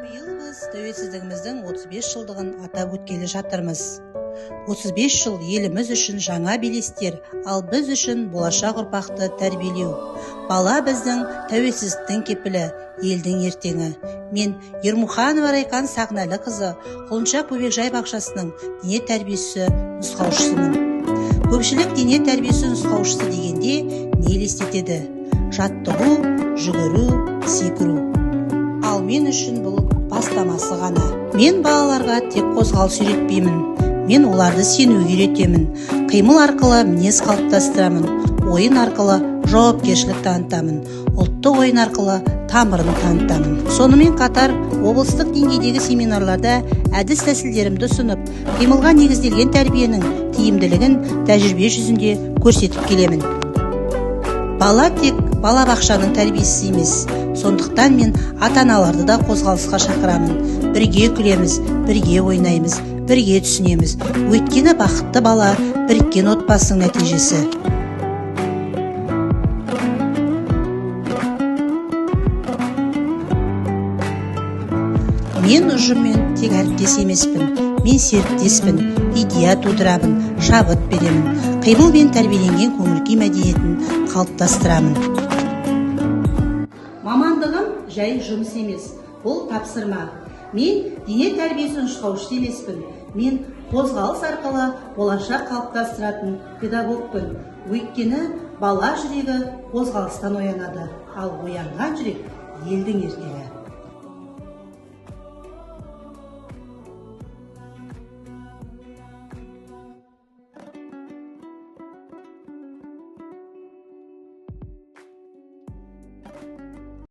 Биыл біз тәуелсіздігіміздің 35 жылдығын атап өткелі жатырмыз. 35 жыл еліміз үшін жаңа белестер, ал біз үшін болашақ ұрпақты тәрбиелеу. Бала біздің тәуелсіздіктің кепілі, елдің ертеңі. Мен Ермуханова Райқан Сағыналықызы Құлыншақ Бөбекжай бақшасының дене тәрбиесі нұсқаушысымын. Көпшілік дене тәрбиесі нұсқаушысы дегенде не елестетеді? Жаттығу, жүгіру, секіру. Ал мен үшін бұл бастамасы ғана. Мен балаларға тек қозғалыс үйретпеймін. Мен оларды сенуге үйретемін. Қимыл арқылы мінез қалыптастырамын. Ойын арқылы жауапкершілік танытамын. Ұлттық ойын арқылы тамырын танытамын. Сонымен қатар облыстық деңгейдегі семинарларда әдіс тәсілдерімді ұсынып, қимылға негізделген тәрбиенің тиімділігін тәжірибе жүзінде көрсетіп келемін. Бала тек балабақшаның тәрбиесі емес. Сондықтан мен ата-аналарды да қозғалысқа шақырамын. Бірге күлеміз, бірге ойнаймыз, бірге түсінеміз. Өйткені бақытты бала біріккен отбасының нәтижесі. Мен ұжыммен тек әріптес емеспін. Мен серіктеспін, идея тудырамын, шабыт беремін. Қимылмен тәрбиеленген көңіл-күй мәдениетін қалыптастырамын. Мамандығым жай жұмыс емес, бұл тапсырма. Мен дене тәрбиесі нұсқаушысы емеспін. Мен қозғалыс арқылы болашақ қалыптастыратын педагогпын. Өйткені бала жүрегі қозғалыстан оянады, ал оянған жүрек елдің ертеңі.